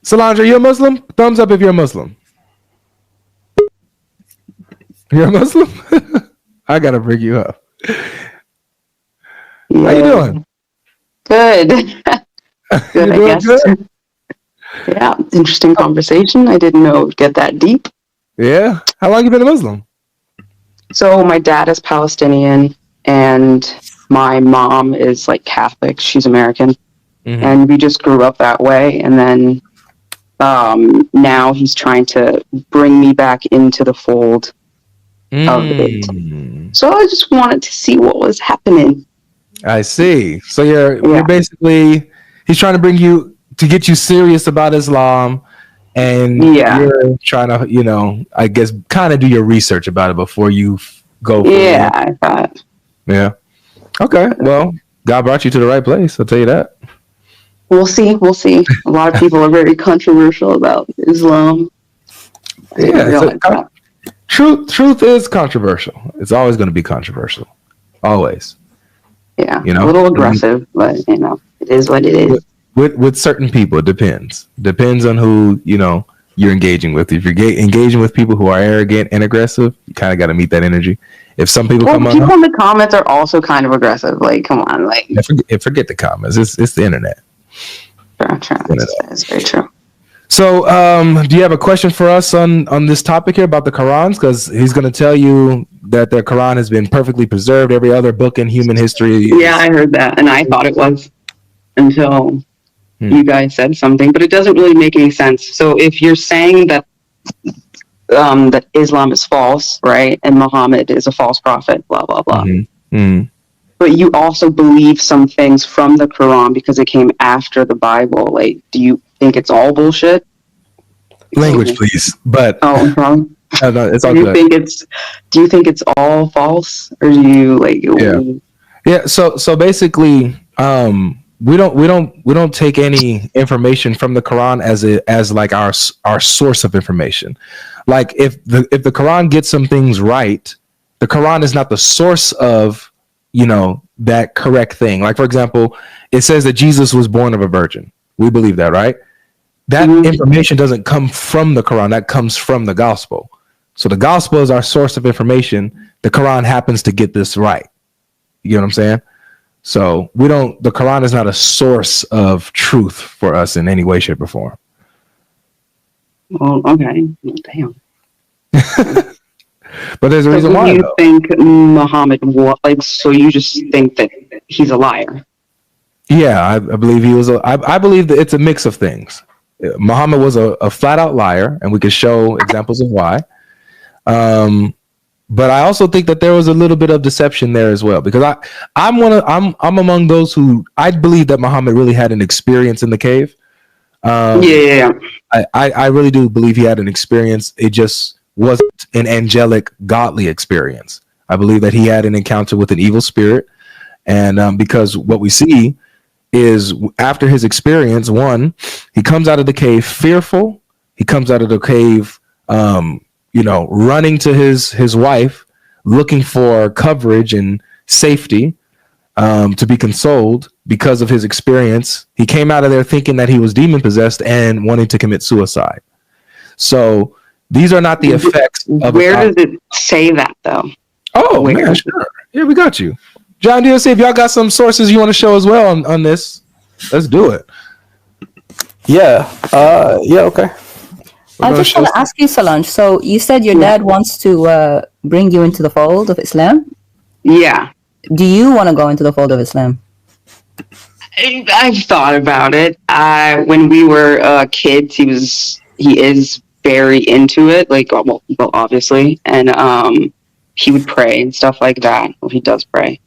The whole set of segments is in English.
Solange, are you a Muslim? Thumbs up if you're a Muslim. You're a Muslim? I gotta bring you up. Yeah. How you doing? Good. Good, I guess. Good? Yeah, interesting conversation. I didn't know it would get that deep. Yeah? How long you been a Muslim? So my dad is Palestinian and my mom is like Catholic. She's American. Mm-hmm. And we just grew up that way. And then now he's trying to bring me back into the fold of it. So I just wanted to see what was happening. I see. So you're basically, he's trying to bring you to get you serious about Islam, and you're trying to, I guess, kind of do your research about it before you go. Yeah, I thought. Yeah. Okay. Well, God brought you to the right place. I'll tell you that. We'll see. A lot of people are very controversial about Islam. Yeah. Truth is controversial. It's always going to be controversial. Always. Yeah. A little aggressive, but it is what it is. With certain people, it depends. Depends on who, you're engaging with. If you're engaging with people who are arrogant and aggressive, you kind of got to meet that energy. If some people people in the comments are also kind of aggressive. Like, come on, like. Forget the comments. It's the internet. True. That's very true. So, do you have a question for us on this topic here about the Quran? Because he's going to tell you that the Quran has been perfectly preserved. Every other book in human history. Yeah, I heard that, and I thought it was until you guys said something, but it doesn't really make any sense. So, if you're saying that that Islam is false, right, and Muhammad is a false prophet, blah blah blah. But you also believe some things from the Quran because it came after the Bible. Like, do you think it's all bullshit? Language, please. But wrong. No, it's all good. Do you think it's all false, or do you like? Yeah. So basically, we don't take any information from the Quran as like our source of information. Like if the Quran gets some things right, the Quran is not the source of that correct thing. Like, for example, it says that Jesus was born of a virgin. We believe that, right? That information doesn't come from the Quran. That comes from the gospel. So the gospel is our source of information. The Quran happens to get this right. You know what I'm saying? So the Quran is not a source of truth for us in any way, shape, or form. Well, okay. Damn. But there's a reason why. You think Muhammad, so you just think that he's a liar? Yeah, I believe he was. I believe that it's a mix of things. Muhammad was a flat out liar, and we could show examples of why. But I also think that there was a little bit of deception there as well, because I'm among those who I believe that Muhammad really had an experience in the cave. I really do believe he had an experience. It just wasn't an angelic, godly experience. I believe that he had an encounter with an evil spirit, and because what we see is after his experience, one, he comes out of the cave fearful. He comes out of the cave, running to his wife, looking for coverage and safety, to be consoled because of his experience. He came out of there thinking that he was demon possessed and wanting to commit suicide. So these are not the effects of. Where does it say that though? Oh, man, sure. Yeah, we got you. John, do you see if y'all got some sources you want to show as well on this? Let's do it. Yeah. Okay. I just want to ask you, Solange. So you said your dad wants to bring you into the fold of Islam? Yeah. Do you want to go into the fold of Islam? I've thought about it. When we were kids, he is very into it. Like, well, obviously, and he would pray and stuff like that. Well, he does pray.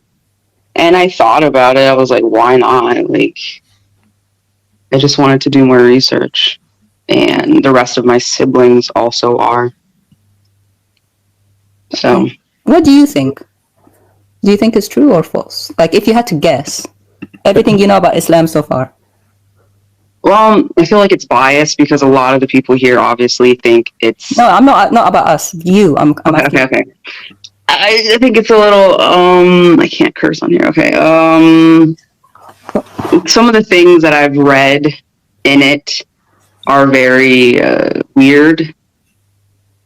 And I thought about it. I was like, why not? Like, I just wanted to do more research. And the rest of my siblings also are. So. What do you think? Do you think it's true or false? Like, if you had to guess, everything you know about Islam so far. Well, I feel like it's biased because a lot of the people here obviously think it's. No, I'm not about us. You. I'm okay. I think it's a little. I can't curse on here. Okay. Some of the things that I've read in it are very weird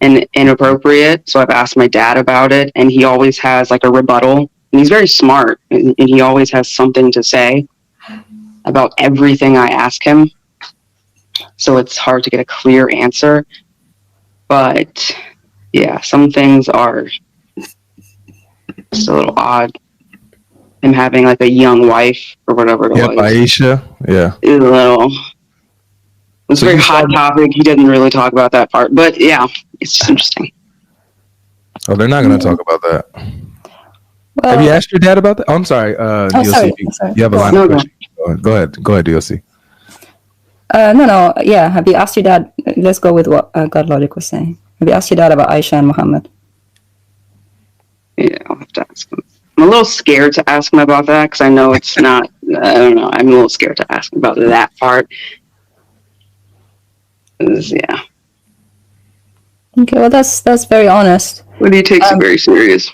and inappropriate. So I've asked my dad about it, and he always has like a rebuttal. And he's very smart, and he always has something to say about everything I ask him. So it's hard to get a clear answer. But yeah, some things are just a little odd. Him having like a young wife or whatever it was. Aisha. Yeah. It was a little. It's a very hot topic. He didn't really talk about that part, but yeah, it's just interesting. Oh, they're not going to talk about that. Well, Have you asked your dad about that? Oh, I'm sorry. DLC, sorry. you have a line of questions. Go ahead, DLC. No. Yeah. Have you asked your dad? Let's go with what GodLogic was saying. Have you asked your dad about Aisha and Muhammad? Yeah, I'll have to ask him. I'm a little scared to ask him about that because I know it's not. I don't know. I'm a little scared to ask him about that part. Yeah. Okay. Well, that's very honest. But he takes it very serious.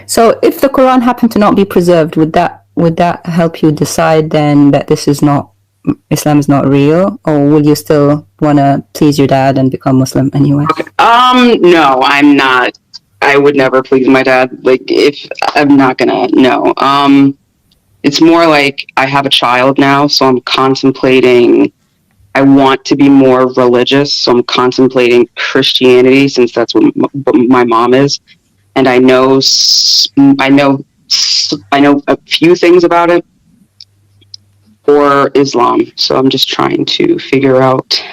So, if the Quran happened to not be preserved, would that help you decide then that Islam is not real, or will you still want to please your dad and become Muslim anyway? Okay. No, I'm not. I would never please my dad. Like, if I'm not gonna, no. It's more like I have a child now, so I'm contemplating. I want to be more religious, so I'm contemplating Christianity since that's what my mom is, and I know a few things about it, or Islam. So I'm just trying to figure out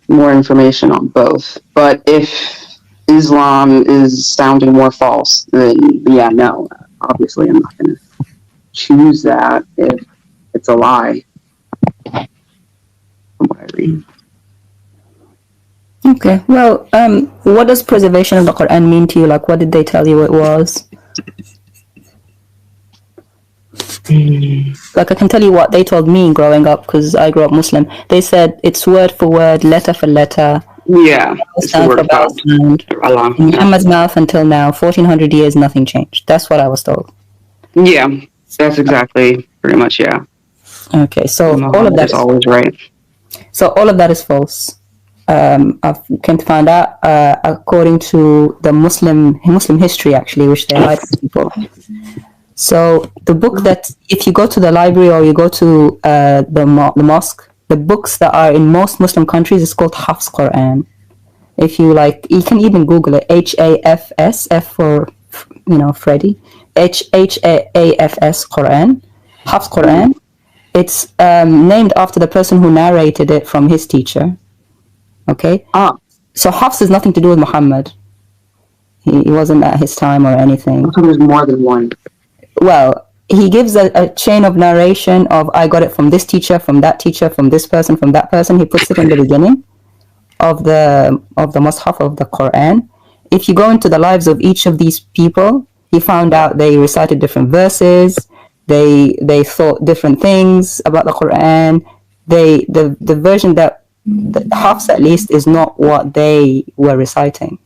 more information on both. But if Islam is sounding more false, then yeah, no. Obviously, I'm not going to choose that if it's a lie. From what I read. Okay. Well, what does preservation of the Quran mean to you? Like, what did they tell you it was? Like, I can tell you what they told me growing up because I grew up Muslim. They said it's word for word, letter for letter. Yeah, it's the word of God. In Muhammad's mouth until now, 1400 years, nothing changed. That's what I was told. Yeah, that's exactly pretty much, yeah. Okay, so all of that is always right. So all of that is false. I've come to find out, according to the Muslim history, actually, which they hide from people. So the book that, if you go to the library or you go to the mosque, the books that are in most Muslim countries is called Hafs Quran. If you like, you can even Google it. HAFS, F for Freddy. HAAFS Quran, Hafs Quran. It's named after the person who narrated it from his teacher. Okay. So Hafs has nothing to do with Muhammad. He wasn't at his time or anything. So there's more than one. Well, he gives a chain of narration of I got it from this teacher, from that teacher, from this person, from that person. He puts it in the beginning of the Mus'haf of the Quran. If you go into the lives of each of these people, he found out they recited different verses. They thought different things about the Quran. The version that the Hafs at least is not what they were reciting.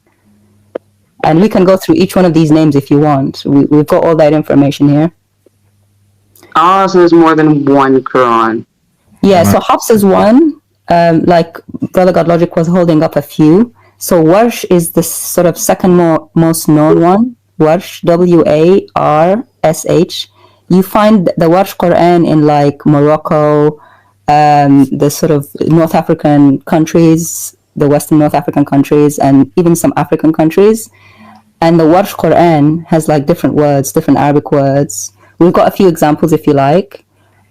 And we can go through each one of these names if you want. We've got all that information here. So there's more than one Quran. Yeah, so Hafs is one. Like Brother GodLogic was holding up a few. So Warsh is the sort of second most known one. Warsh, Warsh. You find the Warsh Quran in like Morocco, the sort of North African countries, the Western North African countries, and even some African countries. And the Warsh Quran has like different words, different Arabic words. We've got a few examples if you like.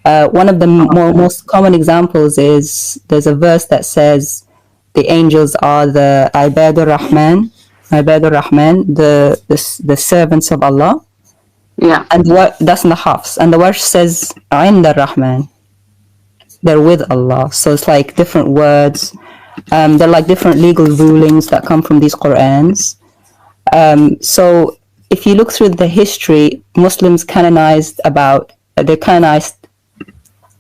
One of the most common examples is there's a verse that says the angels are the Ibadur Rahman, the servants of Allah. Yeah. And that's in the Hafs. And the Warsh says Inda Rahman. They're with Allah. So it's like different words. They're like different legal rulings that come from these Qurans. So if you look through the history, Muslims canonized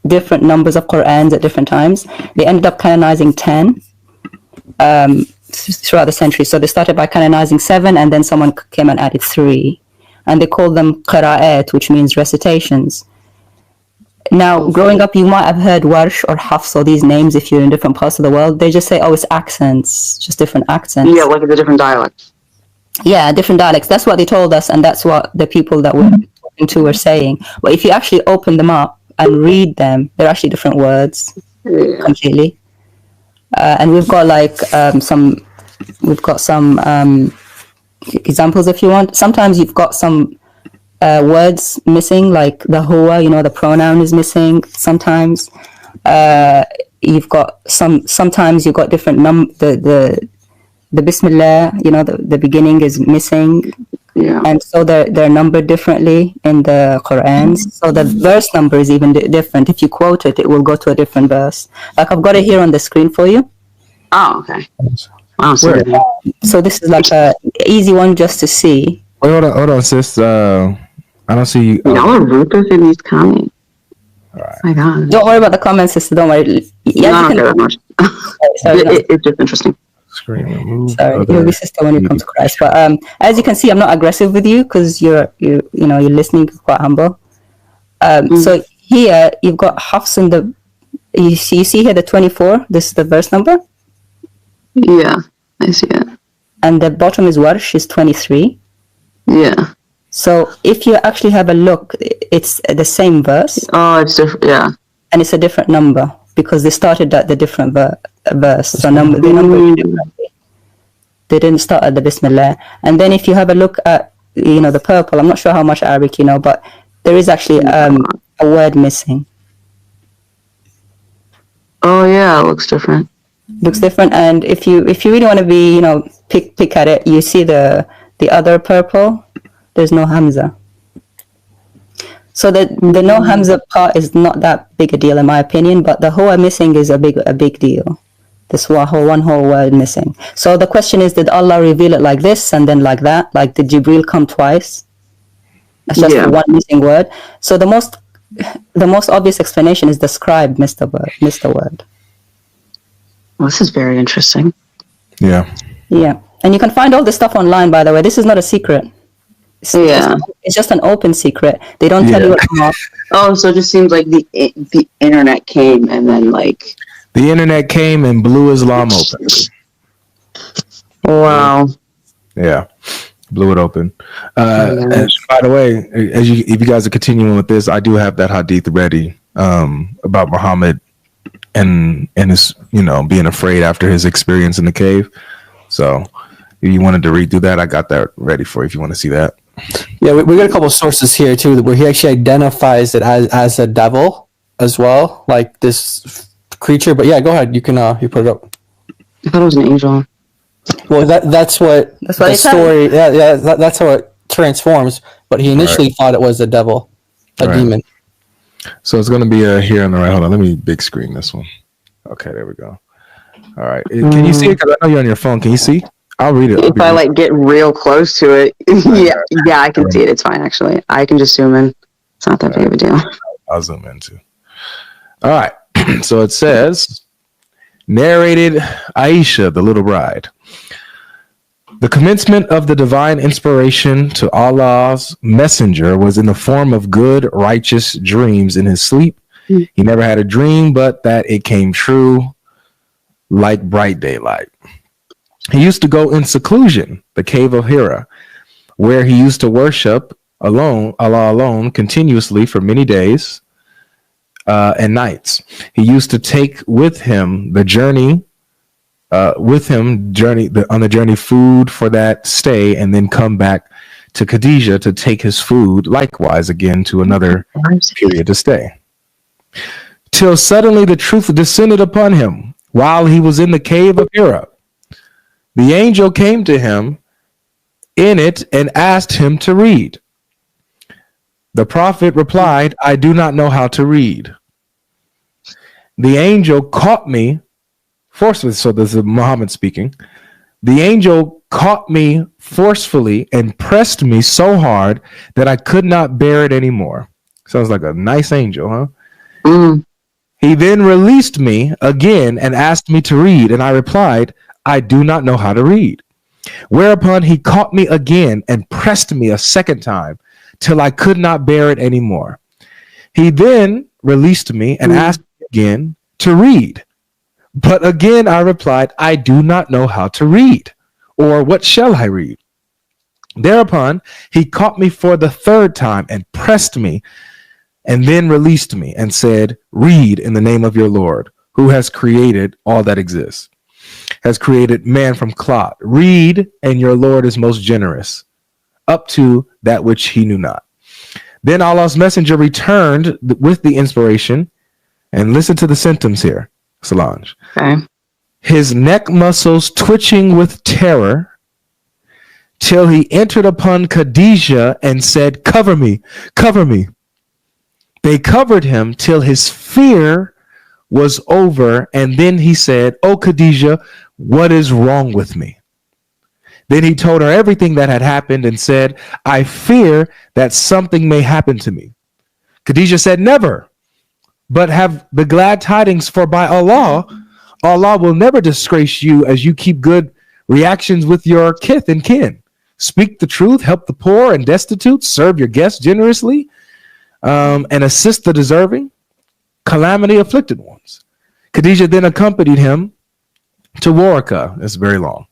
different numbers of Qurans at different times. They ended up canonizing 10 throughout the century. So they started by canonizing 7, and then someone came and added 3. And they called them qira'at, which means recitations. Now, growing up, you might have heard Warsh or Hafs or these names if you're in different parts of the world. They just say, oh, it's accents, just different accents. Yeah, like the different dialects. Yeah, different dialects. That's what they told us, and that's what the people that we're talking to were saying. But if you actually open them up and read them, they're actually different words completely. And we've got like some examples if you want. Sometimes you've got some words missing, like the huwa, the pronoun is missing. Sometimes you've got sometimes you've got different the bismillah, the beginning is missing. Yeah. And so they're numbered differently in the Quran. So the verse number is even different. If you quote it, it will go to a different verse. Like I've got it here on the screen for you. Oh, okay. Wow, so this is like a easy one just to see. Wait, hold on, sis. I don't see you. Y'all are ruthless in these comments. All right. My God. Don't worry about the comments, sister. Don't worry. Yeah, I don't care that much. Sorry, it's just interesting. Screen remove. Sorry, you'll be sister when you come to Christ. But as you can see, I'm not aggressive with you because you're listening, quite humble. So here you've got Hafs in the. You see here the 24. This is the verse number. Yeah, I see it. And the bottom is Warsh is 23. Yeah. So if you actually have a look, it's the same verse. Oh, it's different. Yeah. And it's a different number because they started at the different verse. So they numbered differently. They didn't start at the Bismillah. And then if you have a look at, the purple, I'm not sure how much Arabic you know, but there is actually a word missing. Oh yeah, it looks different. Looks different. And if you really want to be, pick at it, you see the other purple. There's no Hamza. So the no Hamza part is not that big a deal in my opinion, but the Huwa missing is a big deal. This one whole word missing. So the question is, did Allah reveal it like this and then like that? Like did Jibril come twice? That's just one missing word. So the most obvious explanation is the scribe missed the word. Well, this is very interesting. Yeah. Yeah. And you can find all this stuff online, by the way. This is not a secret. It's just an open secret. They don't tell you what to Oh, so it just seems like the internet came and then like... The internet came and blew Islam open. Wow. Yeah. Blew it open. And by the way, if you guys are continuing with this, I do have that hadith ready about Muhammad and his, being afraid after his experience in the cave. So if you wanted to read through that, I got that ready for you if you want to see that. Yeah, we got a couple of sources here too where he actually identifies it as a devil as well, like this creature. But yeah, go ahead. You can you put it up. I thought it was an angel. Well, that's what the story. Yeah, that's how it transforms. But he initially thought it was a devil, a demon. So it's going to be here on the right. Hold on, let me big screen this one. Okay, there we go. All right, can you see it? Because I know you're on your phone. Can you see? I'll read it. If I get real close to it, yeah, I can see it. It's fine actually. I can just zoom in. It's not that big of a deal. I'll zoom in too. All right, so it says, narrated Aisha, the little bride. The commencement of the divine inspiration to Allah's messenger was in the form of good, righteous dreams in his sleep. He never had a dream, but that it came true like bright daylight. He used to go in seclusion, the cave of Hira, where he used to worship Allah alone, continuously for many days and nights. He used to take with him the journey. On the journey food for that stay, and then come back to Khadijah to take his food likewise again to another period to stay. Till suddenly the truth descended upon him while he was in the cave of Hira. The angel came to him in it and asked him to read. The prophet replied, I do not know how to read. The angel caught me forcefully, so this is Muhammad speaking. The angel caught me forcefully and pressed me so hard that I could not bear it anymore. Sounds like a nice angel, huh? Mm. He then released me again and asked me to read, and I replied, I do not know how to read. Whereupon he caught me again and pressed me a second time till I could not bear it anymore. He then released me and asked me again to read. But again I replied, I do not know how to read, or what shall I read? Thereupon he caught me for the third time and pressed me, and then released me and said, read in the name of your Lord, who has created all that exists, has created man from clot. Read, and your Lord is most generous, up to that which he knew not. Then Allah's messenger returned with the inspiration, and listen to the symptoms here, Solange. Okay. His neck muscles twitching with terror, till he entered upon Khadijah and said, cover me, cover me. They covered him till his fear was over, and then he said, "O Khadijah, what is wrong with me?" Then he told her everything that had happened and said, "I fear that something may happen to me." Khadijah said, "Never, but have the glad tidings, for by Allah, Allah will never disgrace you as you keep good reactions with your kith and kin. Speak the truth, help the poor and destitute, serve your guests generously, and assist the deserving, calamity afflicted ones." Khadijah then accompanied him to Waraka. It's very long.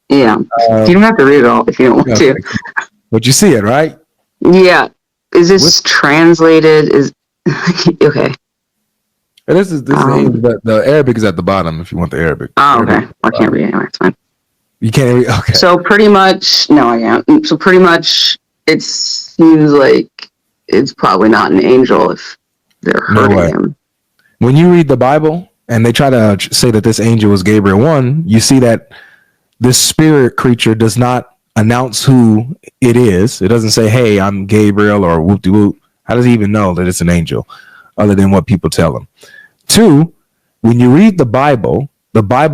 Yeah. You don't have to read it all if you don't want to. But you see it, right? Yeah. Is this translated? Is okay. And this is the Arabic is at the bottom if you want the Arabic. Oh, okay. I can't read it anyway. It's fine. You can't read. Okay. So pretty much, no, I can't. So pretty much, it seems like it's probably not an angel if they're hurting him. When you read the Bible and they try to say that this angel was Gabriel 1, you see that this spirit creature does not announce who it is. It doesn't say, "Hey, I'm Gabriel," or "whoop de whoop." How does he even know that it's an angel, other than what people tell him? 2, when you read the Bible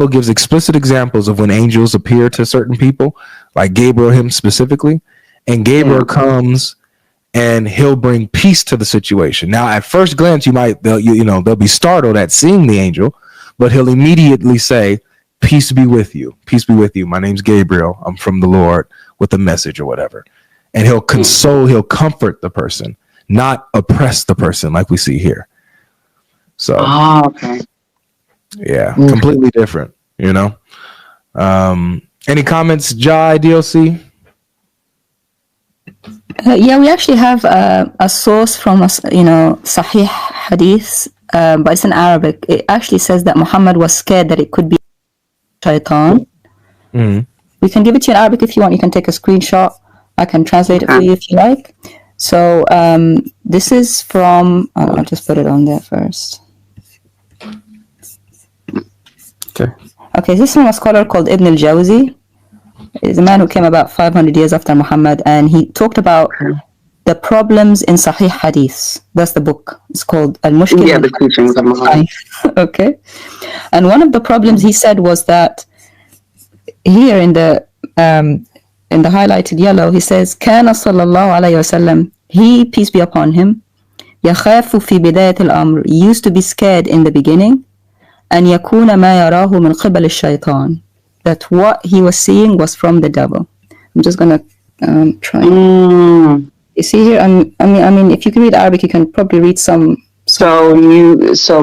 gives explicit examples of when angels appear to certain people, like Gabriel, him specifically, and Gabriel comes and he'll bring peace to the situation. Now, at first glance, they'll be startled at seeing the angel, but he'll immediately say, "Peace be with you. Peace be with you. My name's Gabriel. I'm from the Lord with a message," or whatever. And he'll console, he'll comfort the person, not oppress the person like we see here. So, okay. Yeah, completely different, Any comments, Jai, DLC? Yeah, we actually have a source from Sahih Hadith, but it's in Arabic. It actually says that Muhammad was scared that it could be Shaitan. We can give it to you in Arabic if you want. You can take a screenshot. I can translate it for you if you like. So this is from. I'll just put it on there first. Okay, this is from a scholar called Ibn al-Jawzi. He's a man who came about 500 years after Muhammad, and he talked about the problems in Sahih Hadith. That's the book. It's called Al-Mushkil. Yeah, the teachings of Muhammad. Okay. And one of the problems he said was that here in the highlighted yellow, he says, "Kana sallallahu alayhi wasallam." He, peace be upon him, يخاف في بداية الأمر, used to be scared in the beginning, أن يكون ما يراه من قبل الشيطان, that what he was seeing was from the devil. I'm just gonna try. You see here, I mean, if you can read Arabic, you can probably read some. So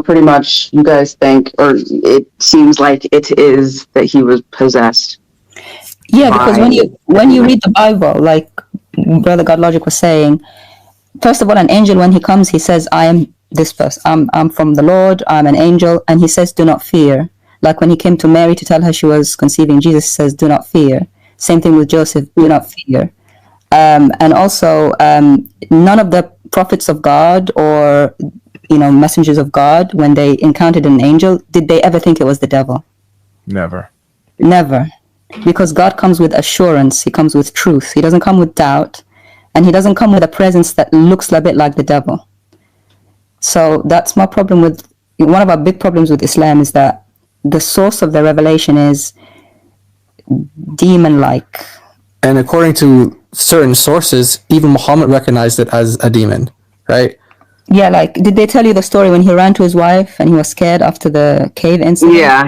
pretty much, you guys think, or it seems like it is that he was possessed. Yeah, because when you read the Bible, like Brother GodLogic was saying, first of all, an angel, when he comes, he says, "I am this person. I'm from the Lord. I'm an angel," and he says, "Do not fear." Like when he came to Mary to tell her she was conceiving Jesus, he says, "Do not fear." Same thing with Joseph, "Do not fear." And also, none of the prophets of God or messengers of God, when they encountered an angel, did they ever think it was the devil? Never. Because God comes with assurance. He comes with truth. He doesn't come with doubt, and he doesn't come with a presence that looks a bit like the devil. So that's my problem with one of our big problems with Islam, is that the source of the revelation is demon-like. And according to certain sources, even Muhammad recognized it as a demon, right? Yeah, like, did they tell you the story when he ran to his wife and he was scared after the cave incident? Yeah,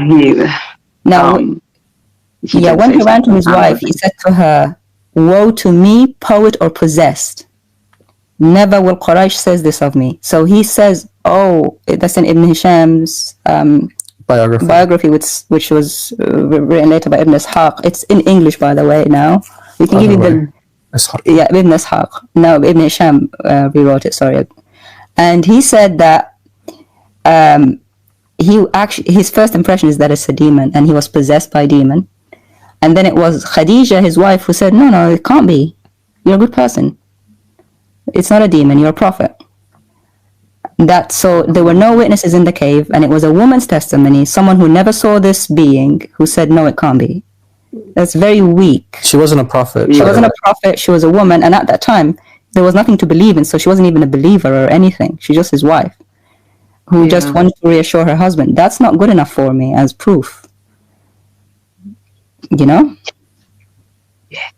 when he ran to his wife, he said to her, "Woe to me, poet or possessed." Never will Quraysh says this of me. So he says, oh, that's in Ibn Hisham's biography, which was written later by Ibn Ishaq. It's in English, by the way. Now we can give you the Ibn Ishaq. No, Ibn Hisham rewrote it. Sorry, and he said that his first impression is that it's a demon, and he was possessed by a demon. And then it was Khadija, his wife, who said, no, it can't be. You're a good person. It's not a demon, you're a prophet. So there were no witnesses in the cave, and it was a woman's testimony, someone who never saw this being, who said, no, it can't be. That's very weak. She wasn't a prophet. She wasn't a prophet, she was a woman, and at that time, there was nothing to believe in, so she wasn't even a believer or anything. She's just his wife, who just wanted to reassure her husband. That's not good enough for me as proof. You know? Yeah.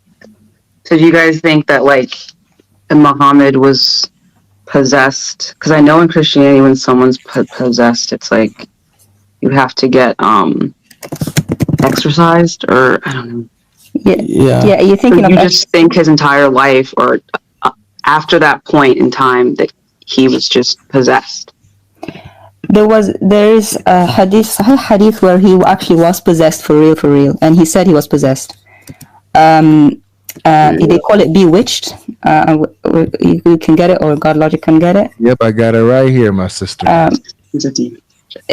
So do you guys think that, like, Muhammad was possessed? Because I know in Christianity, when someone's possessed, it's like you have to get exorcised, or I don't know. Yeah. You're thinking you just think his entire life, or after that point in time, that he was just possessed. There is a hadith where he actually was possessed for real, and he said he was possessed. They call it bewitched. You can get it, or GodLogic can get it. Yep, I got it right here, my sister. He's a demon.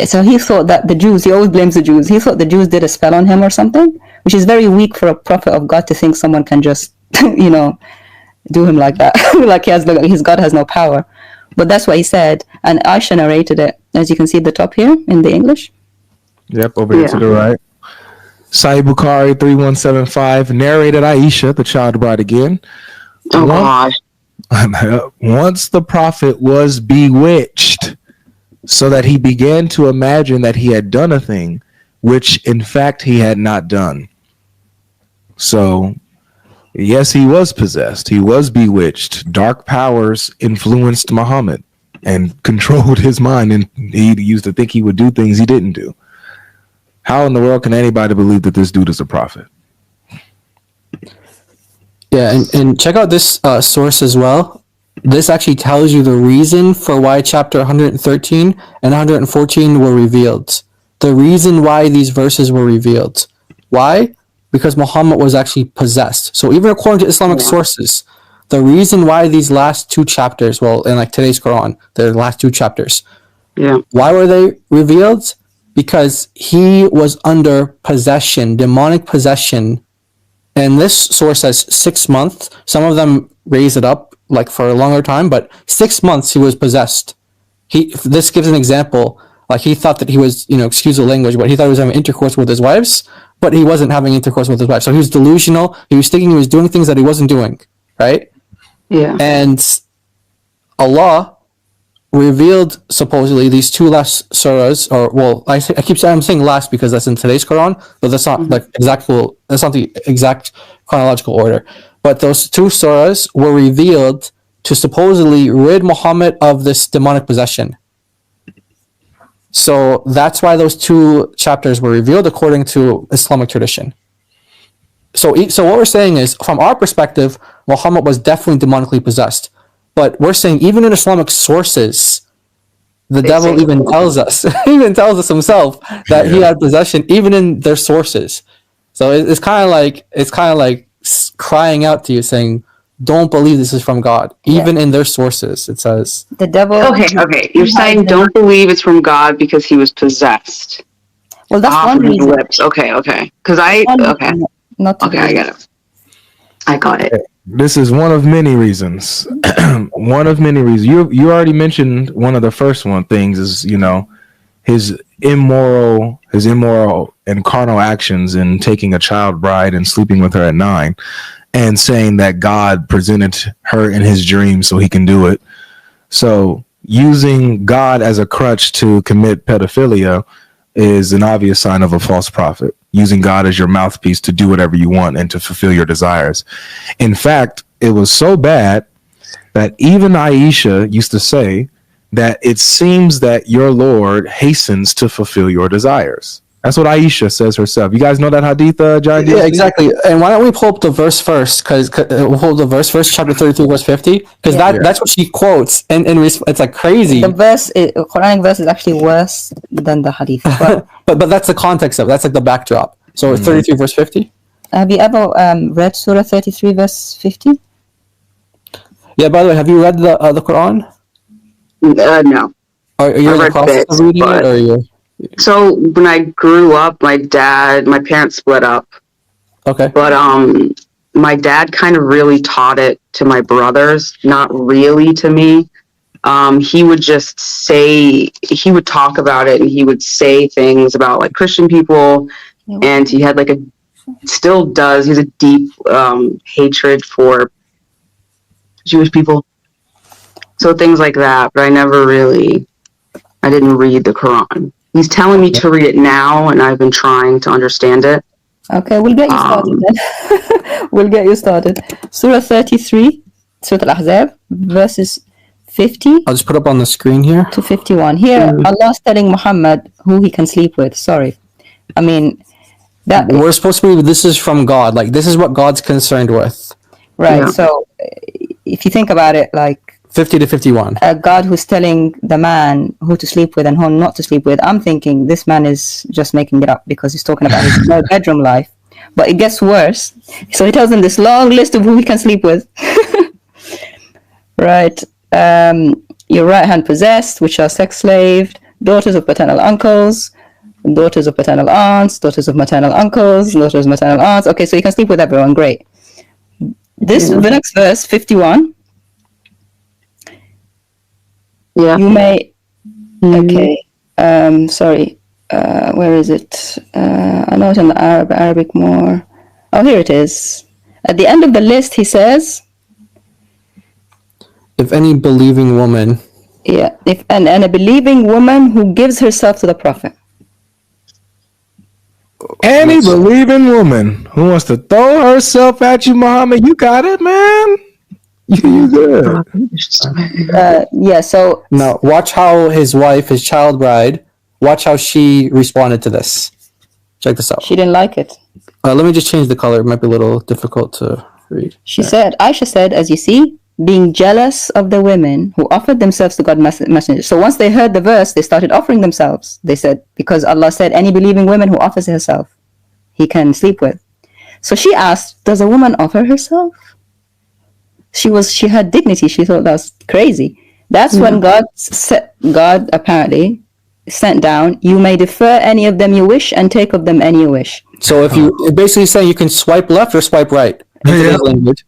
So he thought that the Jews, he always blames the Jews. He thought the Jews did a spell on him or something, which is very weak for a prophet of God to think someone can just, do him like that. Like his God has no power. But that's what he said, and Aisha narrated it, as you can see at the top here in the English. Yep, over here to the right. Sahih Bukhari 3175 narrated Aisha, the child bride again. Oh gosh. Once the prophet was bewitched, so that he began to imagine that he had done a thing, which in fact he had not done. So, yes, he was possessed. He was bewitched. Dark powers influenced Muhammad and controlled his mind, and he used to think he would do things he didn't do. How in the world can anybody believe that this dude is a prophet? Yeah, and check out this source as well. This actually tells you the reason for why chapter 113 and 114 were revealed. The reason why these verses were revealed. Why? Because Muhammad was actually possessed. So even according to Islamic sources, the reason why these last two chapters, well, in like today's Quran, the last two chapters, why were they revealed? Because he was under possession, demonic possession. And this source says 6 months. Some of them raise it up like for a longer time, but 6 months he was possessed. This gives an example. Like he thought that he was, excuse the language, but he thought he was having intercourse with his wives, but he wasn't having intercourse with his wife. So he was delusional. He was thinking he was doing things that he wasn't doing, right? Yeah. And Allah revealed supposedly these two last surahs, or well, I'm saying last because that's in today's Quran, but that's not that's not the exact chronological order. But those two surahs were revealed to supposedly rid Muhammad of this demonic possession. So that's why those two chapters were revealed according to Islamic tradition. So what we're saying is, from our perspective, Muhammad was definitely demonically possessed. But we're saying even in Islamic sources, the devil even tells us himself that he had possession, even in their sources. So it's kind of like crying out to you, saying, "Don't believe this is from God." Even in their sources, it says the devil. Okay. You're saying don't believe it's from God because he was possessed. Well, that's one reason. Lips. Okay. Because I get it. I got it. This is one of many reasons. One of many reasons. You already mentioned one of the first things is, his immoral and carnal actions in taking a child bride and sleeping with her at 9 and saying that God presented her in his dream so he can do it. So using God as a crutch to commit pedophilia is an obvious sign of a false prophet. Using God as your mouthpiece to do whatever you want and to fulfill your desires. In fact, it was so bad that even Aisha used to say that it seems that your Lord hastens to fulfill your desires. That's what Aisha says herself. You guys know that hadith, John? Yeah, exactly. And why don't we pull up the verse first? Because we'll hold the verse first, chapter 33, verse 50. Because that's what she quotes, and it's like crazy. The Quranic verse is actually worse than the hadith. But that's the context of it. That's like the backdrop. So 33, verse 50. Have you ever read Surah 33, verse 50? Yeah. By the way, have you read the Quran? No. Are you in the process of reading it, or you? So when I grew up, my parents split up. Okay. But my dad kind of really taught it to my brothers, not really to me. He would talk about it, and he would say things about like Christian people, and he had still does. He has a deep hatred for Jewish people. So things like that, but I didn't read the Quran. He's telling me to read it now, and I've been trying to understand it. Okay, we'll get you started then. We'll get you started. Surah 33, Surah Al-Ahzab, verses 50. I'll just put up on the screen here. To 51. Here, Allah's telling Muhammad who he can sleep with. Sorry. I mean, that... We're supposed to believe this is from God. Like, this is what God's concerned with. Right, Yeah. So if you think about it, like... 50 to 51. A God who's telling the man who to sleep with and who not to sleep with, I'm thinking this man is just making it up because he's talking about his bedroom life. But it gets worse. So he tells them this long list of who he can sleep with. Right. Your right hand possessed, which are sex slaved, daughters of paternal uncles, daughters of paternal aunts, daughters of maternal uncles, daughters of maternal aunts. Okay, so you can sleep with everyone. Great. The next verse, 51. Yeah. You may. Okay. Sorry. Where is it? I know it's in the Arabic more. Oh, here it is. At the end of the list, he says, if any believing woman. Yeah. If and a believing woman who gives herself to the Prophet. Any believing woman who wants to throw herself at you, Muhammad, you got it, man. You good. Yeah, so... Now, watch how his wife, his child bride, watch how she responded to this. Check this out. She didn't like it. Let me just change the color. It might be a little difficult to read. Aisha said, as you see, being jealous of the women who offered themselves to God's messenger. So once they heard the verse, they started offering themselves. They said, because Allah said, any believing woman who offers herself, he can sleep with. So she asked, does a woman offer herself? She had dignity. She thought that was crazy. That's when God apparently sent down, you may defer any of them you wish and take of them any you wish. So if you basically saying you can swipe left or swipe right. Language.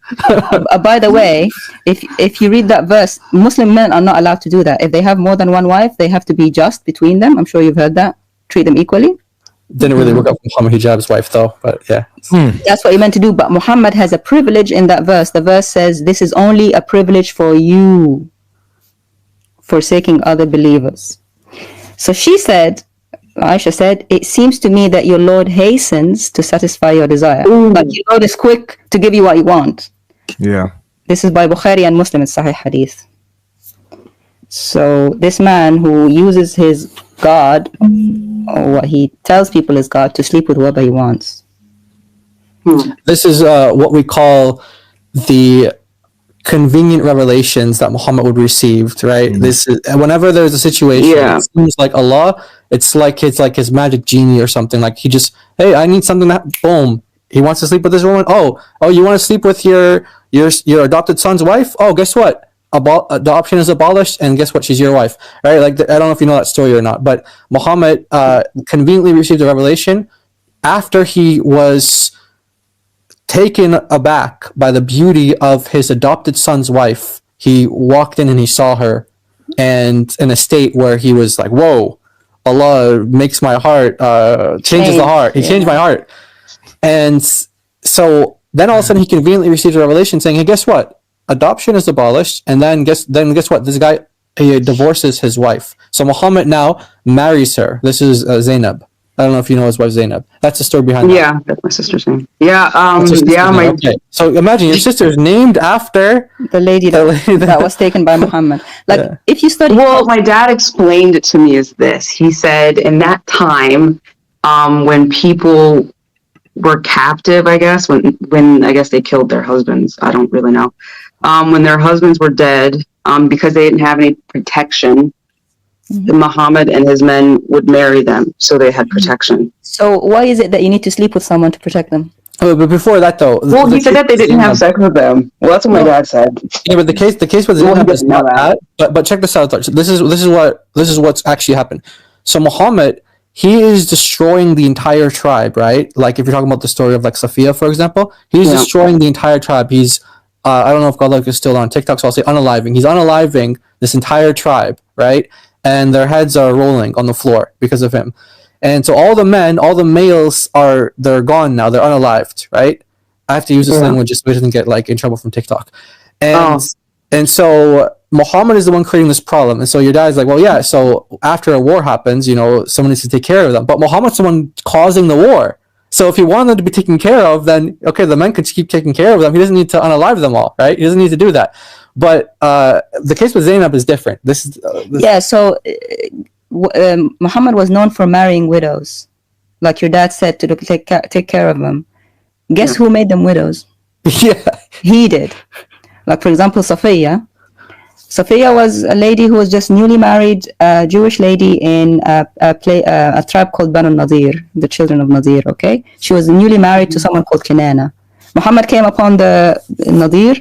By the way, if you read that verse, Muslim men are not allowed to do that. If they have more than one wife, they have to be just between them. I'm sure you've heard that. Treat them equally. Didn't really work out for Muhammad Hijab's wife though, but yeah. That's what he meant to do. But Muhammad has a privilege in that verse. The verse says, this is only a privilege for you, forsaking other believers. So Aisha said, it seems to me that your Lord hastens to satisfy your desire. But your Lord is quick to give you what you want. Yeah. This is by Bukhari and Muslim. It's Sahih Hadith. So this man who uses his God, or what he tells people is God, to sleep with whoever he wants. This is what we call the convenient revelations that Muhammad would receive, right? This is whenever there's a situation, it seems like Allah, it's like his magic genie or something. Like he just, hey, I need something that, boom, he wants to sleep with this woman. Oh, you want to sleep with your adopted son's wife? Oh, guess what? Adoption is abolished, and guess what? She's your wife, right? Like I don't know if you know that story or not, but Muhammad conveniently received a revelation after he was taken aback by the beauty of his adopted son's wife. He walked in and he saw her, and in a state where he was like, "Whoa, Allah makes my heart changes the heart. He changed my heart," and so then all of a sudden he conveniently receives a revelation saying, "Hey, guess what? Adoption is abolished," and then guess what? This guy, he divorces his wife. So Muhammad now marries her. This is Zainab. I don't know if you know his wife Zainab. That's the story behind that. Yeah, that's my sister's name. Yeah, Okay. So imagine your sister's named after the lady that was taken by Muhammad. Like if you study, well, my dad explained it to me as this. He said, in that time, when people were captive, I guess, when I guess they killed their husbands. I don't really know. When their husbands were dead, because they didn't have any protection, Muhammad and his men would marry them, so they had protection. So why is it that you need to sleep with someone to protect them? Oh, but before that, though, Well, he said that they didn't have sex with them. Well, that's what my dad said. Yeah, but the case with Well, he Zainab is didn't know not that. that. But check this out. This is what's actually happened. So Muhammad, he is destroying the entire tribe, right? Like if you're talking about the story of like Safiya, for example, he's destroying the entire tribe. He's I don't know if GodLogic is still on TikTok, so I'll say unaliving. He's unaliving this entire tribe, right? And their heads are rolling on the floor because of him. And so all the males they're gone now. They're unalived, right? I have to use this language just so he doesn't get like in trouble from TikTok. And so Muhammad is the one creating this problem. And so your dad's like, well, yeah, so after a war happens, someone needs to take care of them. But Muhammad's the one causing the war. So if he wanted them to be taken care of, then, okay, the men could keep taking care of them. He doesn't need to unalive them all, right? He doesn't need to do that. But the case with Zainab is different. So Muhammad was known for marrying widows. Like your dad said, to take care of them. Guess who made them widows? Yeah. He did. Like, for example, Safiya. Safiya was a lady who was just newly married, a Jewish lady in a tribe called Banu Nadir, the children of Nadir, okay? She was newly married to someone called Kinana. Muhammad came upon the Nadir,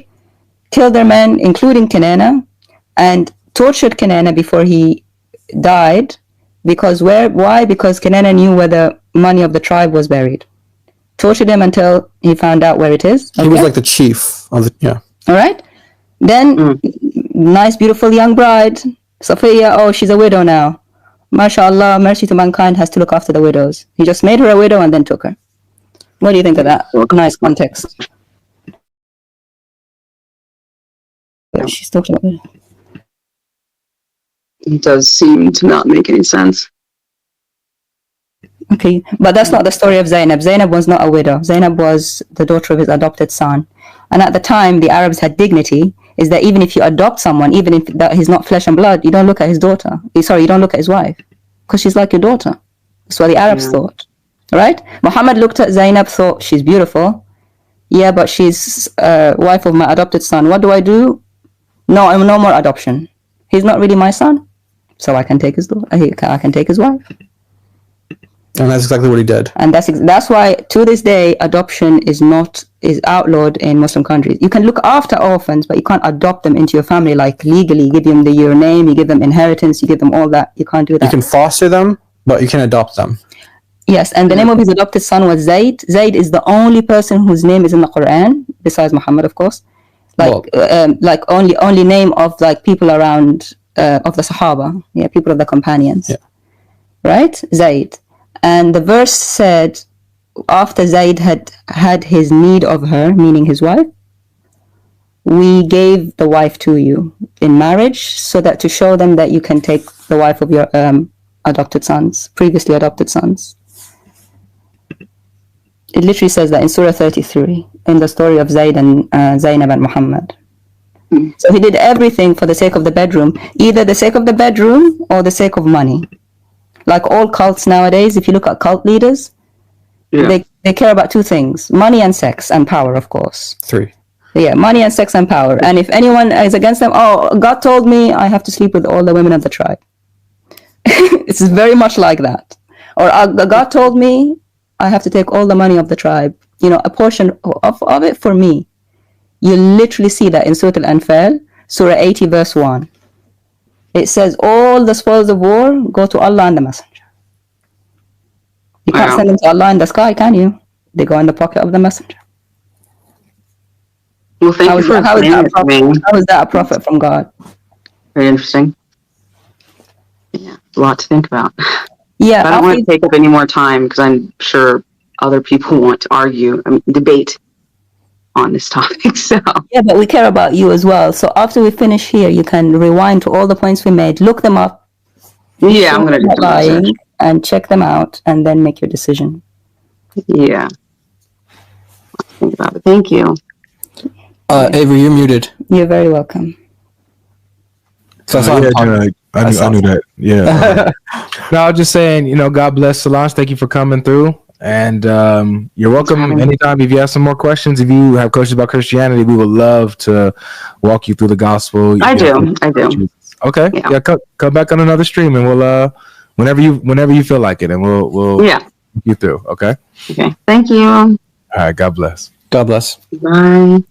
killed their men, including Kinana, and tortured Kinana before he died. Why? Because Kinana knew where the money of the tribe was buried. Tortured him until he found out where it is. Okay? He was like the chief of the, All right. Then, nice, beautiful young bride, Safiya, she's a widow now. MashaAllah, mercy to mankind has to look after the widows. He just made her a widow and then took her. What do you think of that? Nice context. She's talking about it. It does seem to not make any sense. Okay, but that's not the story of Zainab. Zainab was not a widow. Zainab was the daughter of his adopted son. And at the time, the Arabs had dignity, is that even if you adopt someone, even if that he's not flesh and blood, you don't look at his daughter. Sorry, you don't look at his wife, because she's like your daughter. That's what the Arabs thought, right? Muhammad looked at Zainab, thought, she's beautiful. Yeah, but she's wife of my adopted son. What do I do? No, I'm no more adoption. He's not really my son, so I can take his daughter. I can take his wife. And that's exactly what he did. And that's why to this day adoption is outlawed in Muslim countries. You can look after orphans, but you can't adopt them into your family, like legally. You give them your name, you give them inheritance, you give them all that. You can't do that. You can foster them, but you can adopt them. Yes, and the name of his adopted son was Zayd. Zayd is the only person whose name is in the Quran, besides Muhammad, of course. Like only name of like people around of the Sahaba, people of the companions, right? Zayd. And the verse said, after Zayd had his need of her, meaning his wife, we gave the wife to you in marriage, so that to show them that you can take the wife of your previously adopted sons. It literally says that in Surah 33, in the story of Zayd and Zainab and Muhammad. So he did everything for the sake of the bedroom, either the sake of the bedroom or the sake of money. Like all cults nowadays, if you look at cult leaders, they care about two things: money and sex, and power, of course. Three. Yeah, money and sex and power. And if anyone is against them, God told me I have to sleep with all the women of the tribe. It's very much like that. Or God told me I have to take all the money of the tribe, a portion of it for me. You literally see that in Surah Al-Anfal, Surah 80, verse 1. It says all the spoils of war go to Allah and the Messenger. You can't send them to Allah in the sky, can you? They go in the pocket of the Messenger. Well, thank you for explaining it to me. How is that a prophet from God? Very interesting. Yeah, a lot to think about. Yeah, I don't want to take up any more time, because I'm sure other people want to argue, debate on this topic. So yeah, but we care about you as well. So after we finish here, you can rewind to all the points we made, look them up. Yeah, I'm going to do lying and check them out, and then make your decision. Yeah. Think about it. Thank you. Avery, you're muted. You're very welcome. So I knew that. Yeah. No, I was just saying, God bless Solange. Thank you for coming through. And you're welcome anytime. If you have some more questions, if you have questions about Christianity, we would love to walk you through the gospel. I do. Okay. Yeah. Come back on another stream, and we'll whenever you feel like it, and we'll walk you through. Okay. Okay. Thank you. All right. God bless. God bless. Bye.